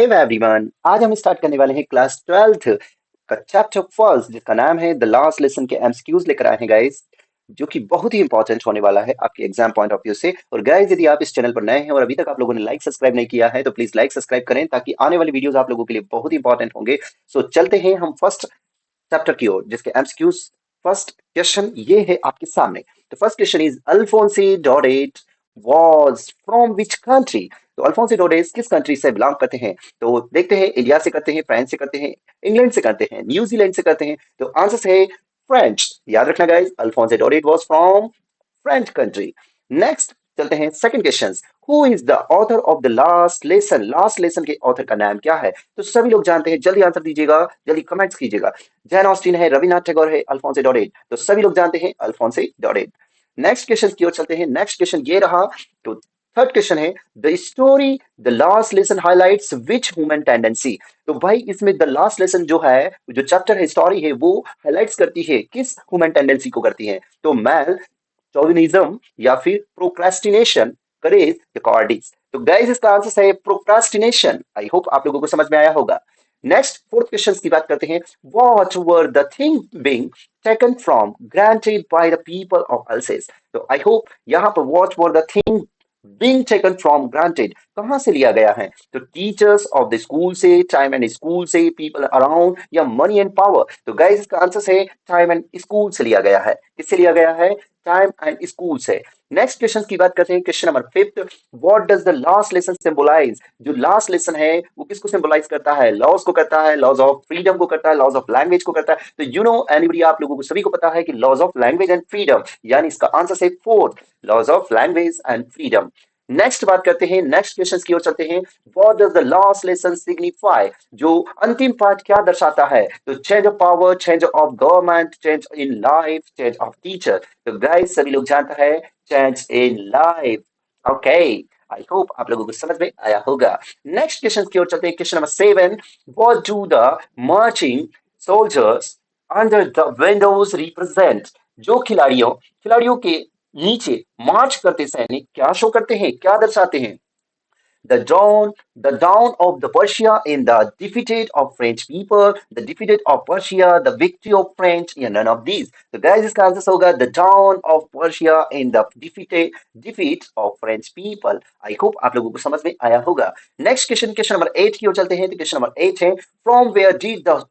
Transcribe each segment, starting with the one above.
Hello everyone, आज हम start करने वाले हैं क्लास 12th का चैप्टर फर्स्ट जिसका नाम है द लास्ट लेसन के एमसीक्यूज लेकर आए हैं गाइस, जो कि बहुत ही इंपॉर्टेंट होने वाला है आपके एग्जाम पॉइंट ऑफ व्यू से। और गाइस, यदि आप इस चैनल पर नए हैं और अभी तक आप लोगों ने लाइक सब्सक्राइब नहीं किया है तो प्लीज लाइक सब्सक्राइब करें ताकि आने वाली वीडियोस आप लोगों के लिए बहुत ही इंपॉर्टेंट होंगे। सो चलते हैं हम फर्स्ट चैप्टर की ओर जिसके एमसीक्यूज। फर्स्ट क्वेश्चन ये है आपके सामने। तो फर्स्ट क्वेश्चन इज अल्फोंसी डोरेट वाज फ्रॉम विच कंट्री। तो अल्फोंसी डोरेस किस कंट्री से बिलोंग करते हैं? तो देखते हैं, इंडिया से करते हैं, फ्रांस से करते हैं, इंग्लैंड से करते हैं, न्यूजीलैंड से करते हैं। तो आंसर है फ्रेंच। याद रखना गाइस, अल्फोंसी डोरेट was from French country. Next चलते हैं second question. Who is the author of the last lesson? Last lesson के ऑथर का नाम क्या है? तो सभी लोग जानते हैं, जल्दी आंसर दीजिएगा, जल्दी कमेंट्स कीजिएगा। जैन ऑस्टिन है, रविनाथ टैगोर है, अल्फोंसे डोरेट। तो सभी लोग जानते हैं अल्फोंसे डोरेट। नेक्स्ट क्वेश्चन की ओर चलते हैं। नेक्स्ट क्वेश्चन ये रहा। तो थर्ड क्वेश्चन है the story the last lesson highlights which human tendency. तो भाई इसमें द लास्ट लेसन जो है, जो चैप्टर है, स्टोरी है, वो हाइलाइट्स करती है किस ह्यूमन टेंडेंसी को करती है? तो मैल चौविनिज्म या फिर प्रोक्रास्टिनेशन, करेज या कॉर्डिस। तो गाइस इसका आंसर है प्रोक्रास्टिनेशन। आई होप आप लोगों को समझ में आया होगा। नेक्स्ट फोर्थ क्वेश्चन की बात करते हैं। What were the thing being taken from granted by the people of अल्सेस। तो आई होप यहाँ पर what were the thing being taken from granted कहाँ से लिया गया है? तो टीचर्स ऑफ द स्कूल से, टाइम एंड स्कूल से, पीपल अराउंड, या मनी एंड पावर। तो गाइस इसका आंसर है टाइम एंड स्कूल से लिया गया है। किससे लिया गया है? टाइम एंड स्कूल से। नेक्स्ट क्वेश्चन की बात करते हैं, question number fifth. What does the last lesson symbolise? जो लास्ट लेसन है वो किसको सिंबलाइज करता है? लॉज को करता है, लॉज ऑफ फ्रीडम को करता है, लॉज ऑफ लैंग्वेज को करता है। तो यू नो एनीबडी, आप लोगों को सभी को पता है कि laws of language and freedom, यानी इसका आंसर है fourth, laws of language and freedom. Next बात करते हैं, नेक्स्ट क्वेश्चन की ओर चलते हैं। What does the last lesson signify? जो अंतिम पाठ क्या दर्शाता है? तो change of power, change of government, change in life, change of teacher. तो गाइस सभी लोग जानता है change in life. Okay, I hope आप लोगों को समझ में आया होगा। नेक्स्ट क्वेश्चन की ओर चलते हैं, question number seven. What do the marching soldiers under the Windows represent? जो खिलाड़ियों के नीचे मार्च करते सैनिक क्या शो करते हैं, क्या दर्शाते हैं? The dawn, the dawn of the Persia in the defeated of French people, the defeated of Persia, the victory of French, या none of these. तो guys इसका आंसर होगा the dawn of Persia in the defeat of French people. I hope आप लोगों को समझ में आया होगा। नेक्स्ट क्वेश्चन, क्वेश्चन नंबर 8 की ओर चलते हैं। तो क्वेश्चन नंबर 8 है, from where did the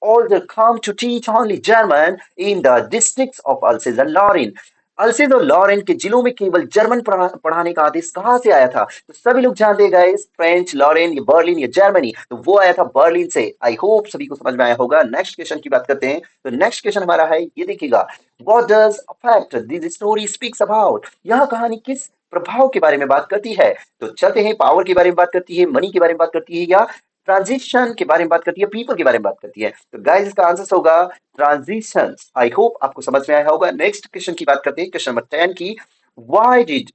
older come to teach only German in the districts of Alsace and Lorraine? अल्सेज और लॉरेन के जिलों में केवल जर्मन पढ़ाने का आदेश कहाँ से आया था? तो सभी लोग जानते हैं गाइस, फ्रेंच, लॉरेन या बर्लिन या जर्मनी। तो वो आया था बर्लिन से। आई होप सभी को समझ में आया होगा। नेक्स्ट क्वेश्चन की बात करते हैं। तो नेक्स्ट क्वेश्चन हमारा है, ये देखिएगा। What does affect this story speaks about? यह कहानी किस प्रभाव के बारे में बात करती है? तो चलते हैं, पावर के बारे में बात करती है, मनी के बारे में बात करती है, या ट्रांजिशन के बारे में बात करती है, पीपल के बारे में बात करती है? तो गाइस इसका आंसर होगा ट्रांजिशंस। आई होप आपको समझ में आया होगा। नेक्स्ट क्वेश्चन की बात करते हैं, क्वेश्चन नंबर 10 की। Why did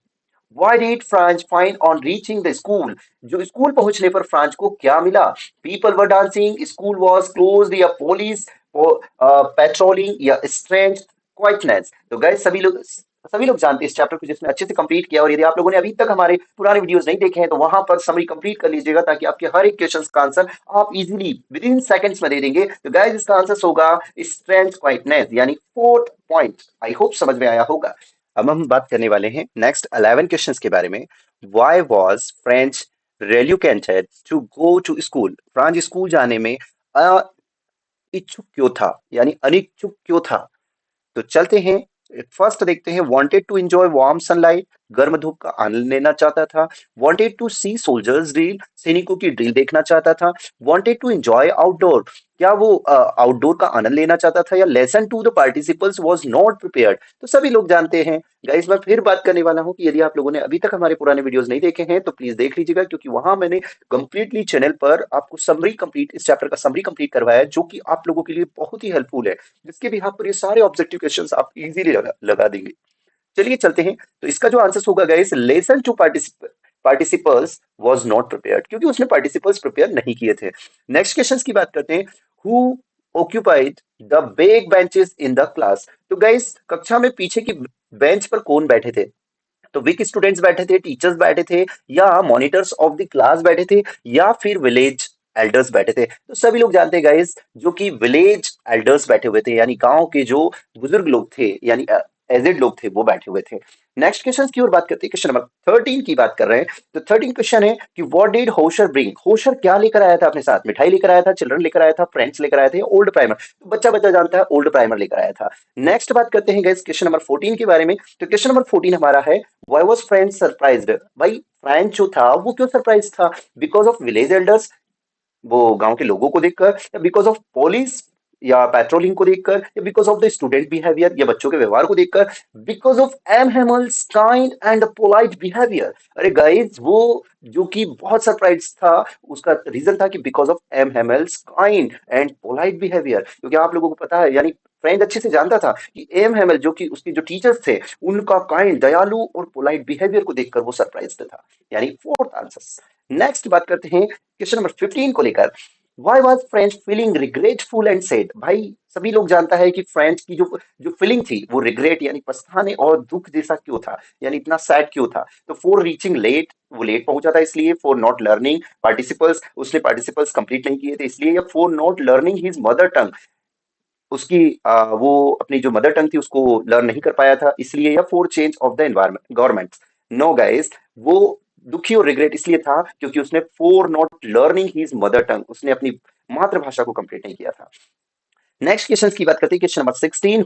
why did France find on reaching the school? जो स्कूल पहुंचने पर फ्रांस को क्या मिला? People were dancing, school was closed, या पुलिस पेट्रोलिंग, या स्ट्रेंज क्वाइटनेस। तो गाइस सभी लोग जानते हैं इस चैप्टर को जिसने अच्छे से कंप्लीट किया। और यदि आप लोगों ने अभी तक हमारे पुराने वीडियोस नहीं देखे हैं तो वहां पर समरी कंप्लीट कर लीजिएगा ताकि आपके हर एक क्वेश्चन का आंसर आप इजीली विद इन सेकंड्स में दे देंगे। तो गाइस इसका आंसर होगा स्ट्रेंथ क्वाइटनेस, यानी फोर्थ पॉइंट। आई होप समझ में आया होगा। अब हम बात करने वाले हैं नेक्स्ट 11 क्वेश्चंस के बारे में। Why was French reluctant to go to school? Franz school जाने में इच्छुक क्यों था, यानी अनिच्छुक क्यों था? तो चलते हैं, फर्स्ट देखते हैं। Wanted to enjoy warm sunlight, गर्म धूप का आनंद लेना चाहता था। Wanted to see soldiers drill, सैनिकों की ड्रिल देखना चाहता था। वांटेड टू एंजॉय आउटडोर, क्या वो आउटडोर का आनंद लेना चाहता था? या lesson to the participles was not prepared? तो सभी लोग जानते हैं। गाइस मैं फिर बात करने वाला हूं कि यदि आप लोगों ने अभी तक हमारे पुराने वीडियोस नहीं देखे हैं तो प्लीज देख लीजिएगा, क्योंकि वहां मैंने कंप्लीटली चैनल पर आपको समरी कंप्लीट, इस चैप्टर का समरी कंप्लीट करवाया है, जो कि आप लोगों के लिए बहुत ही हेल्पफुल है, जिसके भी यहाँ पर ये सारे ऑब्जेक्टिव क्वेश्चंस आप इजीली लगा देंगे। चलिए चलते हैं। तो इसका जो आंसर होगा guys, lesson to participles was not prepared, क्योंकि उसने पार्टिसिपल्स प्रिपेयर नहीं किए थे। नेक्स्ट क्वेश्चंस की बात करते हैं। Who occupied the back benches in the class? तो गाइस कक्षा में पीछे की बेंच पर कौन बैठे थे? तो वीक स्टूडेंट्स बैठे थे, टीचर्स बैठे थे, या मॉनिटर्स ऑफ द क्लास बैठे थे, या फिर विलेज एल्डर्स बैठे थे। तो सभी लोग जानते हैं गाइस, जो कि विलेज एल्डर्स बैठे हुए थे, यानी गांव के जो बुजुर्ग लोग थे, यानी एजेड लोग थे, वो बैठे हुए थे। नेक्स्ट क्वेश्चन की ओर बात करते हैं, क्वेश्चन नंबर 13 की बात कर रहे हैं। तो 13 क्वेश्चन है कि व्हाट डिड होशर ब्रिंग, होशर क्या लेकर आया था अपने साथ? मिठाई लेकर आया था, चिल्ड्रन लेकर आया था, फ्रेंड्स लेकर आया था, ओल्ड प्राइमर? तो बच्चा बच्चा जानता है, ओल्ड प्राइमर लेकर आया था। नेक्स्ट बात करते हैं गाइस क्वेश्चन नंबर 14 के बारे में। तो क्वेश्चन नंबर 14 हमारा है, व्हाई वाज फ्रेंच सरप्राइज्ड? भाई फ्रेंच जो था वो क्यों सरप्राइज था? बिकॉज ऑफ विलेज एल्डर्स, वो गांव के लोगों को देखकर, या बिकॉज ऑफ पुलिस या पेट्रोलिंग को देखकर, या because of the student behaviour या बच्चों के व्यवहार को देखकर, because of M Hamel's kind and polite behaviour? अरे गाइस, वो जो कि बहुत सरप्राइज था, उसका रीजन था कि because of M Hamel's kind and polite behaviour. क्योंकि आप लोगों को पता है, यानी फ्रेंड अच्छे से जानता था कि एम हेमल जो कि उसके जो टीचर्स थे, उनका काइंड, दयालु और पोलाइट बिहेवियर को देखकर वो सरप्राइज था। यानी फोर्थ आंसर। नेक्स्ट बात करते हैं क्वेश्चन नंबर 15 को लेकर। Why was French feeling regretful and sad? भाई सभी लोग जानता है कि फ्रेंच की जो जो फीलिंग थी वो रिग्रेट यानी पछताने और दुख जैसा क्यों था, यानी इतना सैड क्यों था? तो फॉर रीचिंग लेट, वो लेट पहुंचा था इसलिए, फॉर नॉट लर्निंग पार्टिसिपल्स, उसने पार्टिसिपल्स कंप्लीट नहीं किए थे इसलिए, या for not learning his mother टंग, उसकी वो अपनी जो मदर टंग थी उसको लर्न नहीं कर पाया था इसलिए, या for change of the environment government? No guys, वो दुखी और रिग्रेट इसलिए था क्योंकि उसने for not learning his mother tongue, उसने अपनी मातृभाषा को कंप्लीट नहीं किया था। नेक्स्ट क्वेश्चन की बात करते हैं, question number 16,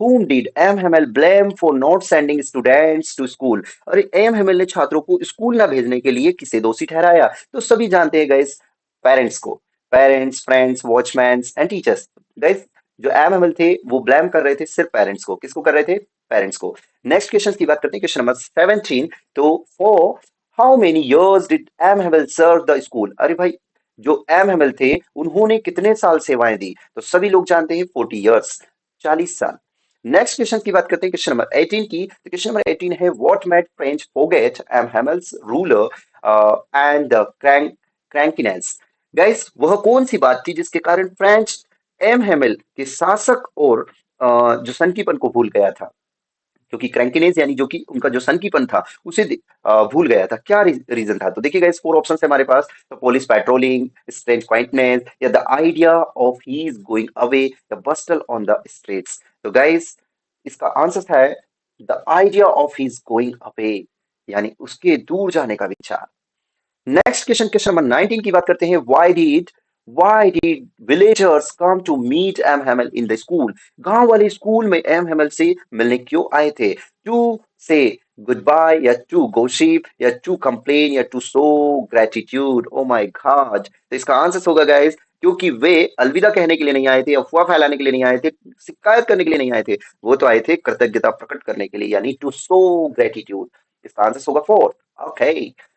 whom did M Hamel blame for not sending students to school? अरे एम हेमल ने छात्रों को स्कूल ना भेजने के लिए किसे दोषी ठहराया? तो सभी जानते हैं गाइस, पेरेंट्स को। Parents, friends, watchman and teachers. Guys, जो एम हेमल थे वो ब्लेम कर रहे थे सिर्फ पेरेंट्स को। किसको कर रहे थे? पेरेंट्स को। नेक्स्ट क्वेश्चन की बात करते हैं, क्वेश्चन नंबर 17। तो for how many years did M Hamel serve the school? अरे भाई, जो एम हेमल थे उन्होंने कितने साल सेवाएं दी? तो सभी लोग जानते हैं 40 इयर्स, 40 साल। नेक्स्ट क्वेश्चन की बात करते हैं, क्वेश्चन नंबर 18 की। तो क्वेश्चन नंबर 18 है, what made French forget M Hamel's ruler and crankiness? Guys, वह कौन सी बात थी जिसके कारण फ्रेंच एम हेमल के शासक और जो सनकीपन को भूल गया था? क्योंकि क्रैंकीनेस यानी जो कि उनका जो सनकीपन था उसे भूल गया था। क्या रीजन था? तो देखिए गाइस, फोर ऑप्शन है हमारे पास। तो पुलिस पेट्रोलिंग, स्ट्रेंज क्वाइंटनेस, या the idea of he is going away, the bustle on the streets? तो गाइस, इसका आंसर है the idea of he is going away, यानी उसके दूर जाने का विचार। नेक्स्ट क्वेश्चन, क्वेश्चन नंबर 19 की बात करते हैं। Why did villagers come to meet M Hamel in the school? गांव वाले स्कूल में एम हेमल से मिलने क्यों आए थे? टू से गुड बाय, या टू गोशिप, या टू कंप्लेन, या to show gratitude? Oh my God! तो इसका आंसर होगा गाइस, क्योंकि वे अलविदा कहने के लिए नहीं आए थे, अफवाह फैलाने के लिए नहीं आए थे, शिकायत करने के लिए नहीं आए थे, वो तो आए थे कृतज्ञता प्रकट करने के लिए, यानी टू शो ग्रेटिट्यूड। इसका आंसर होगा फोर्थ। ओके,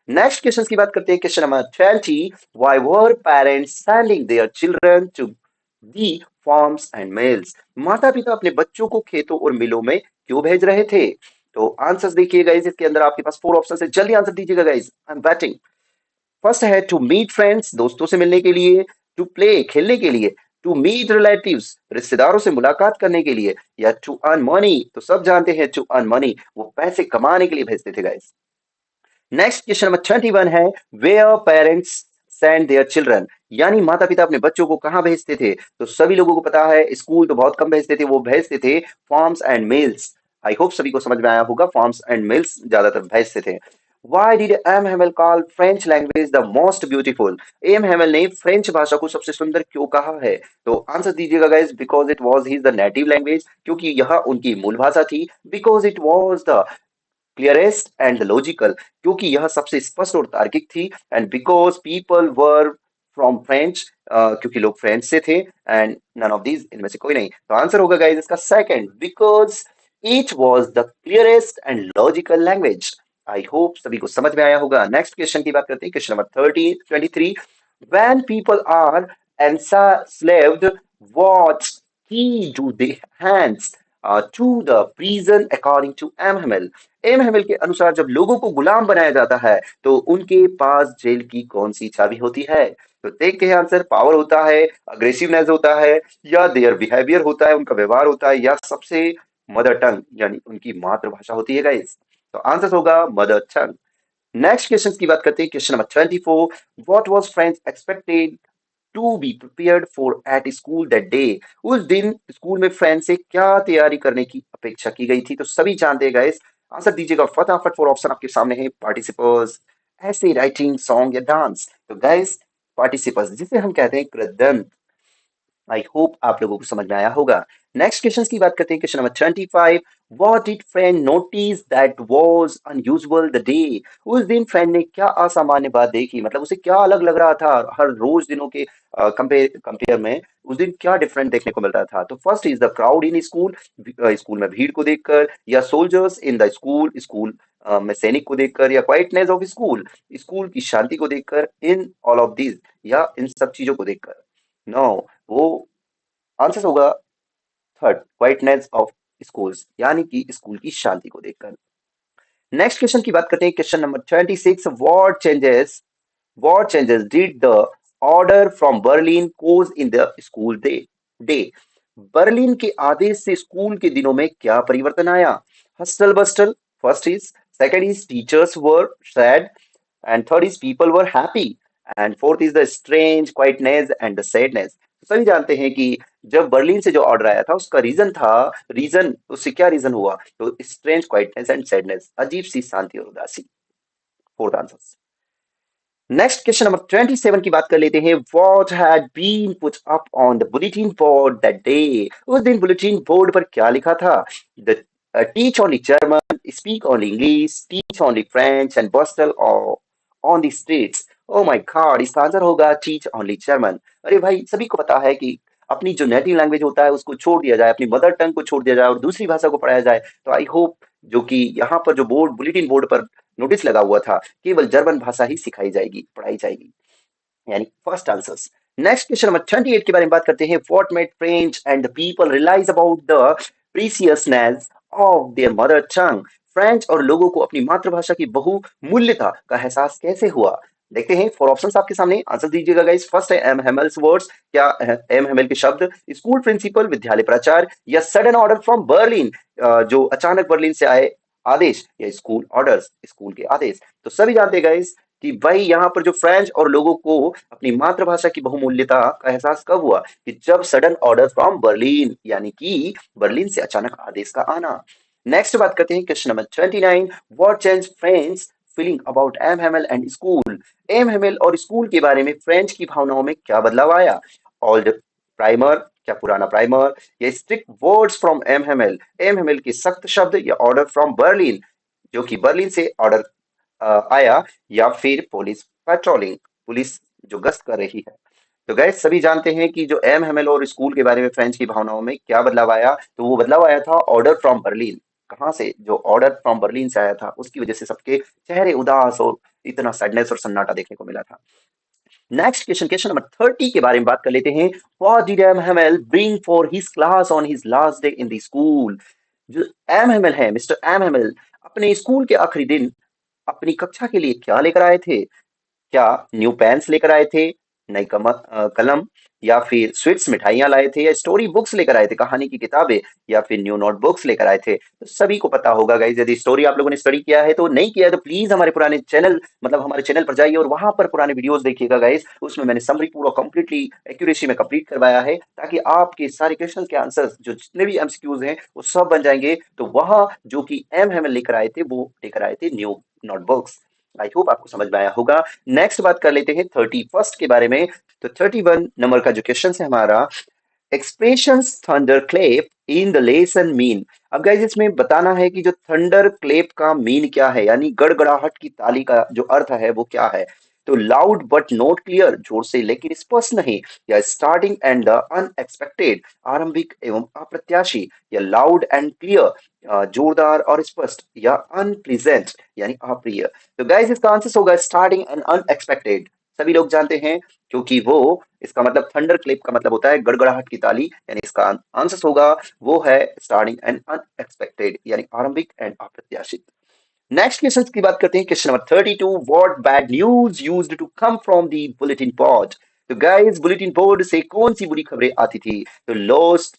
नेक्स्ट क्वेश्चन की बात करते हैं, question number 20। Why were parents sending their children to the farms and mills? माता पिता अपने बच्चों को खेतों और मिलों में क्यों भेज रहे थे? तो आंसर्स देखिए गाइस, इसके अंदर आपके पास फोर ऑप्शन है, जल्दी आंसर दीजिएगा guys, I am batting. First है टू मीट फ्रेंड्स, दोस्तों से मिलने के लिए। टू प्ले, खेलने के लिए। टू मीट रिलेटिव्स, रिश्तेदारों से मुलाकात करने के लिए। या टू अर्न मनी, तो सब जानते हैं टू अर्न मनी, वो पैसे कमाने के लिए भेजते थे गाइस। नेक्स्ट क्वेश्चन नंबर 21 है, where parents send their children? यानी माता पिता अपने बच्चों को कहाँ भेजते थे? तो सभी लोगों को पता है, स्कूल तो बहुत कम भेजते थे, वो भेजते थे farms and mills. I hope सभी को समझ में आया होगा, फार्म्स एंड मिल्स ज्यादातर भेजते थे। Why did M Hamel call French language the most beautiful? M Hamel ने फ्रेंच भाषा को सबसे सुंदर क्यों कहा है? तो आंसर दीजिएगा guys, because it was his the native language, क्योंकि यह उनकी मूल भाषा थी। Because it was the clearest and logical, क्योंकि यह सबसे स्पष्ट और तार्किक थी। And because people were from French, क्योंकि लोग फ्रेंच से थे। एंड नन ऑफ दीज, इनमें से कोई नहीं। तो आंसर होगा गाइस इसका second, because each was the clearest and logical language. I hope सभी को समझ में आया होगा। नेक्स्ट क्वेश्चन की बात करते हैं, question number 23। when people are enslaved, what key do they hands to the prison according to M. Hamel? M Hamel के अनुसार जब लोगों को गुलाम बनाया जाता है तो उनके पास जेल की कौन सी चाबी होती है? तो देखते हैं आंसर, पावर होता है, अग्रेसिवनेस होता है, या देयर बिहेवियर होता है, उनका व्यवहार होता है, या सबसे मदर टंग यानी उनकी मातृभाषा होती है गाइस। तो आंसर होगा मदर टंग। नेक्स्ट क्वेश्चन की बात करते हैं, question number 24। What was friends expected to be prepared for at school that day? उस दिन स्कूल में फ्रेंड से क्या तैयारी करने की अपेक्षा की गई थी? तो सभी जानते हैं गाइस, आंसर दीजिएगा फटाफट। फोर ऑप्शन आपके सामने है, पार्टिसिपर्स, ऐसे राइटिंग, सॉन्ग या डांस। तो गाइस, पार्टिसिपर्स जिसे हम कहते हैं कृदंत। आई होप आप लोगों को समझ में आया होगा। नेक्स्ट क्वेश्चन की बात करते हैं, question number 25। What did friend notice that was unusual the day? उस दिन फ्रेंड ने क्या असामान्य बात देखी, मतलब उसे क्या अलग लग रहा था हर रोज दिनों के कंपेयर में? उस दिन क्या डिफरेंट देखने को मिल रहा था? तो first is the crowd in school, school में भीड़ को देखकर, या soldiers in the school, school में सैनिक को देखकर, या क्वाइटनेस ऑफ स्कूल, स्कूल की शांति को देखकर, इन ऑल ऑफ दिस, या इन सब चीजों को देखकर? नो, वो आंसर होगा थर्ड, क्वाइटनेस ऑफ स्कूल्स, यानी कि स्कूल की शांति को देखकर। नेक्स्ट क्वेश्चन की बात करते हैं, question number 26। What changes did the order from Berlin cause in the school day? Berlin के आदेश से स्कूल के दिनों में क्या परिवर्तन आया? Hustle bustle, first is, second is teachers were sad, and third is people were happy, and fourth is the strange quietness and the sadness। तो सभी जानते हैं कि जब बर्लिन से जो ऑर्डर आया था उसका रीजन उससे क्या रीजन हुआ? तो स्ट्रेंज क्वाइटनेस एंड सैडनेस, अजीब सी शांति और उदासी। Fourth answer. Next question number 27 की बात कर लेते हैं। What had been put up on the bulletin board that day? उस दिन बुलेटिन बोर्ड पर क्या लिखा था? The teach only German, speak only English, teach only French and bustle on the streets. Oh my God, इसका answer होगा teach only German. अरे भाई, सभी को पता है कि अपनी जो नेटिव लैंग्वेज होता है उसको छोड़ दिया जाए, अपनी मदर टंग को छोड़ दिया जाए और दूसरी भाषा को पढ़ाया जाए। तो आई होप जो कि यहाँ पर जो बोर्ड बुलेटिन बोर्ड पर नोटिस लगा हुआ था, केवल जर्मन भाषा ही सिखाई जाएगी, पढ़ाई जाएगी, यानी first answers. Next question number 28 के बारे में बात करते हैं। What made French and the people realise about the preciousness of their mother tongue? French और लोगों को अपनी मातृभाषा की बहुमूल्यता का एहसास कैसे हुआ? देखते हैं, फोर ऑप्शंस आपके सामने, आंसर दीजिएगा गाइस। फर्स्ट है एम हेमल्स वर्ड्स, क्या एम हेमल के शब्द, स्कूल प्रिंसिपल विद्यालय प्राचार्य, या सडन ऑर्डर फ्रॉम बर्लिन, जो अचानक बर्लिन से आए आदेश, या स्कूल ऑर्डर्स, स्कूल के आदेश? तो सभी जानते हैं गाइस कि भाई यहाँ पर जो फ्रेंच और लोगों को अपनी मातृभाषा की बहुमूल्यता का एहसास कब हुआ? कि जब सडन ऑर्डर फ्रॉम बर्लिन, यानी कि बर्लिन से अचानक आदेश का आना। नेक्स्ट बात करते हैं, question number 29। What change French feeling about M Hamel and school? M Hamel और स्कूल के बारे में फ्रेंच की भावनाओं में क्या बदलाव आया? ओल्ड प्राइमर, क्या पुराना प्राइमर, या strict words from M Hamel के सख्त शब्द, या ऑर्डर फ्रॉम बर्लिन, जो कि बर्लिन से ऑर्डर आया, या फिर पुलिस पेट्रोलिंग, पुलिस जो गश्त कर रही है? तो गैस, सभी जानते हैं कि जो एम हेमल और स्कूल के बारे में फ्रेंच की भावनाओं में क्या बदलाव आया? तो वो बदलाव आया था ऑर्डर फ्रॉम बर्लिन। कहाँ से? जो ऑर्डर फ्रॉम बर्लिन से आया था उसकी वजह से सबके चेहरे उदास और इतना सैडनेस और सन्नाटा देखने को मिला था। नेक्स्ट क्वेश्चन, क्वेश्चन नंबर 30 के बारे में बात कर लेते हैं। What did M Hamel bring for his class on his last day in the school? जो एम हेमल है, मिस्टर एम हेमल, अपने स्कूल के आखिरी दिन अपनी कक्षा के लिए क्या लेकर आए थे? क्या न्यू पेन्स लेकर आए थे, नई कलम, या फिर स्वीट्स मिठाइयाँ लाए थे, या स्टोरी बुक्स लेकर आए थे, कहानी की किताबें, या फिर न्यू नोटबुक्स लेकर आए थे? तो सभी को पता होगा गाइस, यदि स्टोरी आप लोगों ने स्टडी किया है तो नहीं किया है तो प्लीज हमारे पुराने चैनल, मतलब हमारे चैनल पर जाइए और वहां पर पुराने वीडियोस देखिएगा गाइस। उसमें मैंने समरी पूरा कंप्लीटली एक्यूरेसी में कंप्लीट करवाया है, ताकि आपके सारे क्वेश्चन के आंसर्स जो जितने भी एमसीक्यूज हैं वो सब बन जाएंगे। तो वहां जो कि एम हेमल लेकर आए थे वो लेकर आए थे न्यू नोटबुक्स। आई होप आपको समझ में आया होगा। नेक्स्ट बात कर लेते हैं 31st के बारे में। तो 31 नंबर का जो क्वेश्चन है हमारा, expressions thunder clap in the lesson mean. अब गाइस, इसमें बताना है कि जो थंडर क्लेप का मीन क्या है, यानी गड़गड़ाहट की ताली का जो अर्थ है वो क्या है? तो लाउड बट नॉट क्लियर, जोर से लेकिन स्पष्ट नहीं, या स्टार्टिंग एंड द अनएक्सपेक्टेड, आरंभिक एवं अप्रत्याशी, या लाउड एंड क्लियर, जोरदार और स्पष्ट, या अनप्लीजेंट यानी अप्रिय? तो गाइस, इसका आंसर होगा स्टार्टिंग एंड अनएक्सपेक्टेड। सभी लोग जानते हैं, क्योंकि वो, इसका मतलब थंडर क्लिप का मतलब होता है गड़गड़ाहट की ताली, यानी इसका आंसर होगा वो है स्टार्टिंग एंड अनएक्सपेक्टेड, यानी आरंभिक एंड अप्रत्याशित। नेक्स्ट क्वेश्चन की बात करते हैं, question number 32। What bad news used to come from the bulletin board? तो गाइस, बुलेटिन बोर्ड से कौन सी बुरी खबरें आती थी? तो लॉस्ट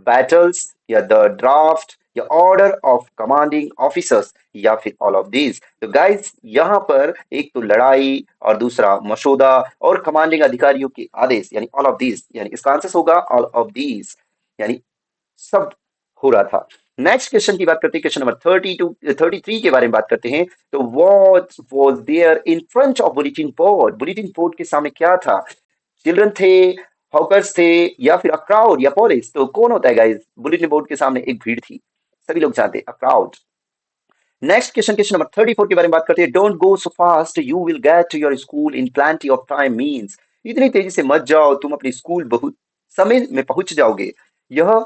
बैटल्स, या द ड्राफ्ट, या ऑर्डर ऑफ कमांडिंग ऑफिसर्स या फिर ऑल ऑफ दीज। तो गाइस यहाँ पर एक तो लड़ाई और दूसरा मसौदा और कमांडिंग अधिकारियों के आदेश यानी ऑल ऑफ दीज, यानी इसका आंसर होगा ऑल ऑफ दीज, यानी सब हो रहा था। नेक्स्ट क्वेश्चन की बात करते हैं, क्वेश्चन नंबर 33 के बारे में बात करते हैं। तो what was there in front of bulletin board, bulletin board के सामने क्या था? चिल्ड्रन थे, हॉकर्स थे, या फिर अ क्राउड या पुलिस? तो कौन होता है गाइस? बुलेटिन बोर्ड के सामने एक भीड़ थी, सभी लोग जानते हैं, a crowd. Next question, question number 34 के बारे में बात करते हैं। Don't go so fast you will get to your school in plenty of time means, इतनी तेजी से मत जाओ, तुम अपनी स्कूल बहुत समय में पहुंच जाओगे। यह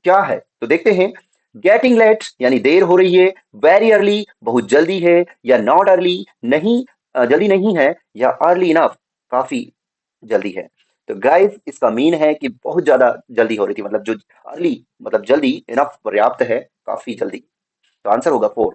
क्या है? तो देखते हैं। गेटिंग लेट यानी देर हो रही है, वेरी अर्ली बहुत जल्दी है, या नॉट अर्ली नहीं जल्दी नहीं है, या अर्ली इनफ काफी जल्दी है। तो गाइस इसका मीन है कि बहुत ज्यादा जल्दी हो रही थी, मतलब जो अर्ली मतलब जल्दी, इनफ पर्याप्त है, काफी जल्दी। तो आंसर होगा 4।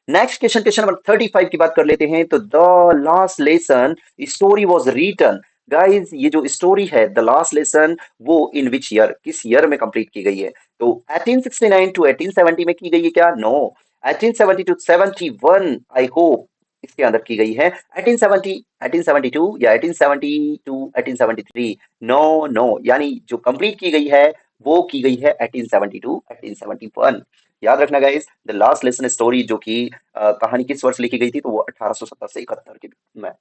नेक्स्ट क्वेश्चन, क्वेश्चन नंबर 35 की बात कर लेते हैं। तो the last lesson story was written, guys ये जो स्टोरी है द लास्ट लेसन, वो इन विच ईयर, किस ईयर में कंप्लीट की गई है? तो 1869 टू 1870 में की गई है क्या? नो। 1870 टू 71 आई होप इसके अंदर की गई है। 1870, 1872 या 1870 टू 1873? नो नो, यानी जो कंप्लीट की गई है वो की गई है 1870 टू 1871। याद रखना guys, the last lesson story जो कि कहानी किस वर्ष लिखी गई थी? तो वो 1870 से 71 के में।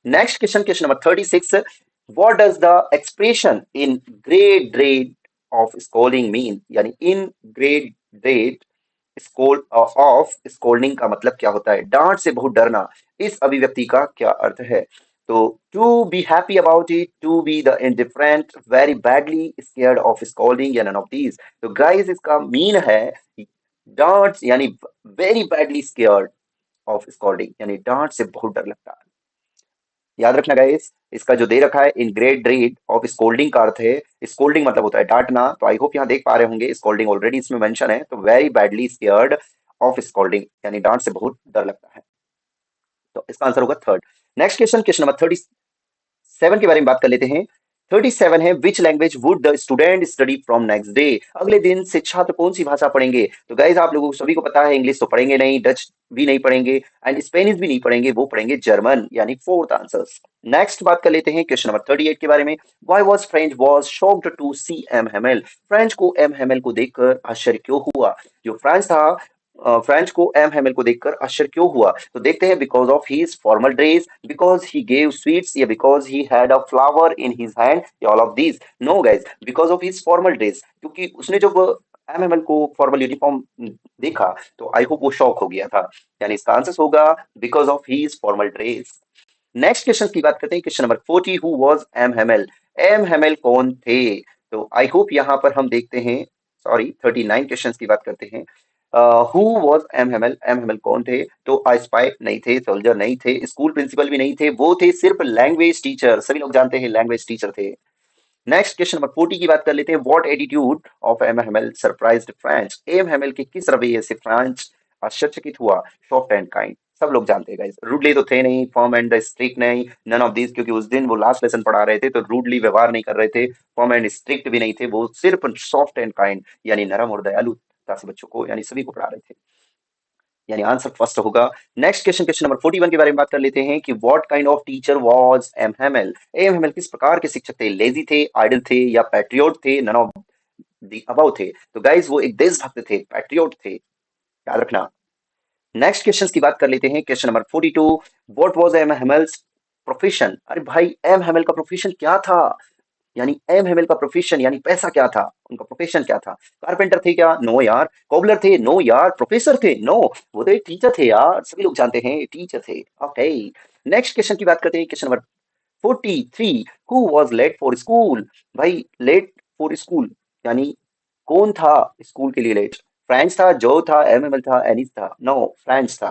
Next question, question number 36, what does the expression in great rate of scolding mean, यानी in great rate scold of scolding का मतलब क्या होता है? डांट से बहुत डरना, इस अभिव्यक्ति का क्या अर्थ है? तो to be happy about it, to be the indifferent, very badly scared of scolding, या नन ऑफ दीज। तो गाइस इसका मीन है डांट यानी very badly scared of scolding, यानी डांट से बहुत डर लगता है। याद रखना गाइस, इसका जो दे रखा है इन ग्रेट ड्रीड ऑफ स्कोल्डिंग का अर्थ है, स्कोल्डिंग मतलब होता है डांटना। तो आई होप यहाँ देख पा रहे होंगे, स्कोल्डिंग ऑलरेडी इसमें मेंशन है, तो very badly scared of scolding, यानी डांट से बहुत डर लगता है। तो इसका आंसर होगा third. Next question, question number 37 के बारे में बात कर लेते हैं। 37 है, which language would the student study from next day, अगले दिन से छात्र कौन सी भाषा पढ़ेंगे? तो गाइज आप लोगों को सभी को पता है, इंग्लिश तो पढ़ेंगे नहीं, डच भी नहीं पढ़ेंगे, एंड स्पेनिश भी नहीं पढ़ेंगे, वो पढ़ेंगे जर्मन, यानी फोर्थ आंसर। नेक्स्ट बात कर लेते हैं क्वेश्चन नंबर 38 के बारे में। Why was French was shocked to see M Hamel, French को एम हेमेल को देखकर आश्चर्य क्यों हुआ? जो फ्रांस था, फ्रेंच को एम हेमल को देखकर आश्चर्य क्यों हुआ? तो देखते हैं, because of his formal dress, because he gave sweets, या because he had a flower in his hand, या all of these? No guys, because of his formal dress, क्योंकि उसने जब एम हेमल को फॉर्मल यूनिफॉर्म देखा तो आई होप वो shock हो गया था, यानी इसका आंसर होगा because of his formal dress. Next question की बात करते हैं, question number 40, who was M Hamel, M Hamel कौन थे? तो आई होप यहाँ पर हम देखते हैं, सॉरी 39 क्वेश्चन की बात करते हैं। Who was M Hamel, M Hamel कौन थे? तो स्पाई नहीं थे, सोल्जर नहीं थे, स्कूल प्रिंसिपल भी नहीं थे, वो थे सिर्फ लैंग्वेज टीचर, सभी लोग जानते हैं लैंग्वेज टीचर थे। नेक्स्ट क्वेश्चन नंबर 40 की बात कर लेते हैं। What attitude of M Hamel surprised French, M Hamel के किस रवैये से फ्रांच आश्चर्यचकित हुआ? सॉफ्ट एंड काइंड, सब लोग जानते हैं गाइस, रूडली तो थे नहीं, फर्म एंड द स्ट्रिक्ट नहीं, नन ऑफ दीज, क्योंकि उस दिन वो लास्ट लेसन पढ़ा रहे थे तो रूडली व्यवहार नहीं कर रहे थे, फर्म एंड स्ट्रिक्ट भी नहीं थे, वो सिर्फ सॉफ्ट एंड काइंड यानी नरम और दयालुता से बच्चों को यानी सभी को पढ़ा रहे थे, यानी आंसर फर्स्ट होगा। नेक्स्ट क्वेश्चन, क्वेश्चन नंबर 41 के बारे में बात कर लेते हैं कि what kind of teacher was M Hamel, M Hamel किस प्रकार के शिक्षक थे? लेजी थे, आइडल थे, या पैट्रियोट थे, नन ऑफ दी अबव थे? तो गाइस वो एक देशभक्त थे, पैट्रियोट थे, याद रखना। नेक्स्ट क्वेश्चन की बात कर लेते हैं, question number 42, what was M Hamel's profession, अरे भाई एम हेमल का प्रोफेशन क्या था? यानी एम हेमल का प्रोफेशन यानी पैसा क्या था, उनका प्रोफेशन क्या था? कारपेंटर थे क्या? नो यार। कोबलर थे? नो यार। प्रोफेसर थे? नो, वो तो एक टीचर थे यार, सभी लोग जानते हैं टीचर थे। ओके, नेक्स्ट क्वेश्चन की बात करते हैं, question number 43, who was late for school, भाई लेट फॉर स्कूल यानी कौन था स्कूल के लिए लेट? फ्रेंच था, जो था, एम एमएल था, एनिस था? नो, फ्रेंच था,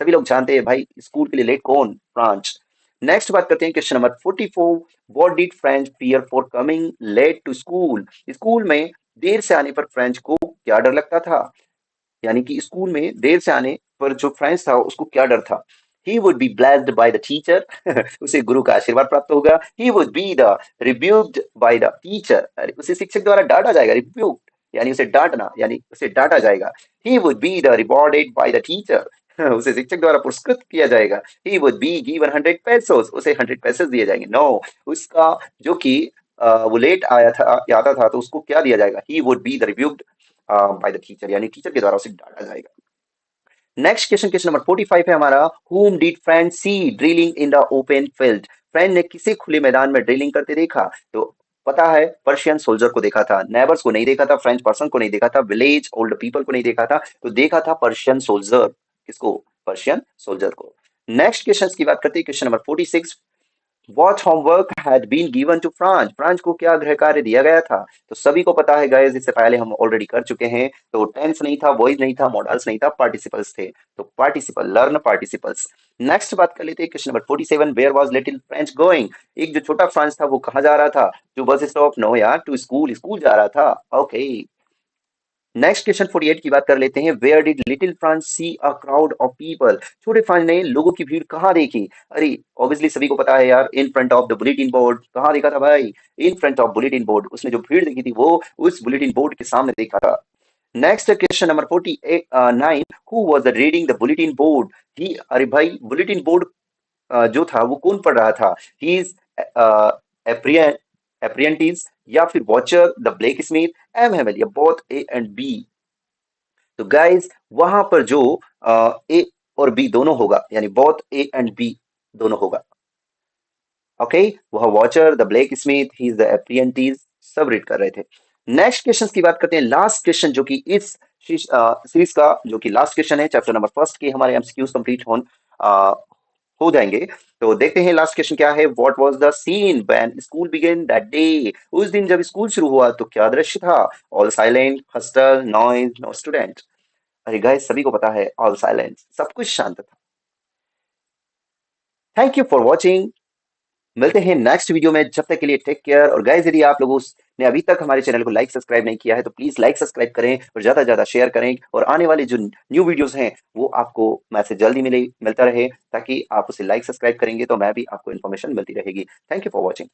सभी लोग जानते हैं भाई स्कूल के लिए लेट कौन? फ्रांच। नेक्स्ट बात करते हैं, question number 44, what did French fear for coming late to school, school में देर से आने पर फ्रेंच को क्या डर लगता था? यानी कि स्कूल में देर से आने पर जो फ्रेंच था उसको क्या डर था? He would be blessed by the teacher, उसे गुरु का आशीर्वाद प्राप्त होगा। He would be the rebuked by the teacher, अरे उसे शिक्षक द्वारा डांटा जाएगा, रिब्यूक्ड। यानी उसे डांटना, यानी उसे डांटा जाएगा। He would be the rewarded by the teacher उसे शिक्षक द्वारा पुरस्कृत किया जाएगा। He would be given 100 pesos, उसे 100 पेसेस दिए जाएंगे। नो, उसका जो कि वो लेट आया था, आता था, तो उसको क्या दिया जाएगा? He would be the reviewed by the teacher, यानी टीचर के द्वारा उसे डांटा जाएगा। नेक्स्ट क्वेश्चन, क्वेश्चन नंबर 45 है हमारा। whom did friend see drilling in the open field? Friend ने किसे खुले मैदान में ड्रिलिंग करते देखा? तो पता है, पर्शियन सोल्जर को देखा था। नेबर्स को नहीं देखा था, फ्रेंच पर्सन को नहीं देखा था, विलेज ओल्ड पीपल को नहीं देखा था, तो देखा था पर्शियन सोल्जर। किसको? पर्शियन सोल्जर को। नेक्स्ट क्वेश्चन की बात करते हैं, question number 46। What homework had been given to France? France को क्या गृह कार्य दिया गया था? तो सभी को पता है गाइस, इससे पहले हम ऑलरेडी कर चुके हैं। तो टेंस नहीं था, वॉइस नहीं था, मॉडल्स नहीं था, पार्टिसिपल्स थे। तो पार्टिसिपल, लर्न पार्टिसिपल्स। नेक्स्ट बात कर लेते हैं, question number 47। Where was little French going? एक जो छोटा फ्रांस था वो कहाँ जा रहा था? To bus stop? नो यार, टू स्कूल, स्कूल जा रहा था। ओके। नेक्स्ट क्वेश्चन 48 की बात कर लेते हैं। Where did little France see a crowd of people? छोटे फ्रांस ने लोगों की भीड़ कहाँ देखी? अरे, ऑब्वियसली सभी को पता है यार, इन front of the bulletin board. कहाँ देखा था भाई? इन फ्रंट ऑफ बुलेटिन बोर्ड। उसने जो भीड़ देखी थी वो उस बुलेटिन बोर्ड के सामने देखा था। Next question number 48 9। Who was reading the bulletin board? He, अरे भाई, बुलेटिन बोर्ड जो था वो कौन पढ़ रहा था? ही इज एप्रियंटिस, या फिर watcher, the blacksmith, M Hamel, या बोथ ए एंड बी? तो गाइस, वहां पर जो ए और बी दोनों होगा, यानी बोथ ए एंड बी दोनों होगा। ओके, वह watcher, the blacksmith, he is the apprentice, सब रीड कर रहे थे। नेक्स्ट क्वेश्चन की बात करते हैं, लास्ट क्वेश्चन, जो कि इस सीरीज का जो कि लास्ट क्वेश्चन है, चैप्टर नंबर फर्स्ट के हमारे एमसीक्यूज कंप्लीट हो जाएंगे। तो देखते हैं लास्ट क्वेश्चन क्या है। What was the scene when school began that day? उस दिन जब स्कूल शुरू हुआ तो क्या दृश्य था? All silent, hustle, noise, no student. अरे गाइस, सभी को पता है, ऑल साइलेंस, सब कुछ शांत था। Thank you for watching. मिलते हैं नेक्स्ट वीडियो में, जब तक के लिए टेक केयर। और गाइस, यदि आप लोगों ने अभी तक हमारे चैनल को लाइक सब्सक्राइब नहीं किया है तो प्लीज लाइक सब्सक्राइब करें और ज्यादा से ज्यादा शेयर करें, और आने वाले जो न्यू वीडियोस हैं वो आपको मैसेज जल्दी मिलता रहे, ताकि आप उसे लाइक सब्सक्राइब करेंगे तो मैं भी आपको इन्फॉर्मेशन मिलती रहेगी। Thank you for watching.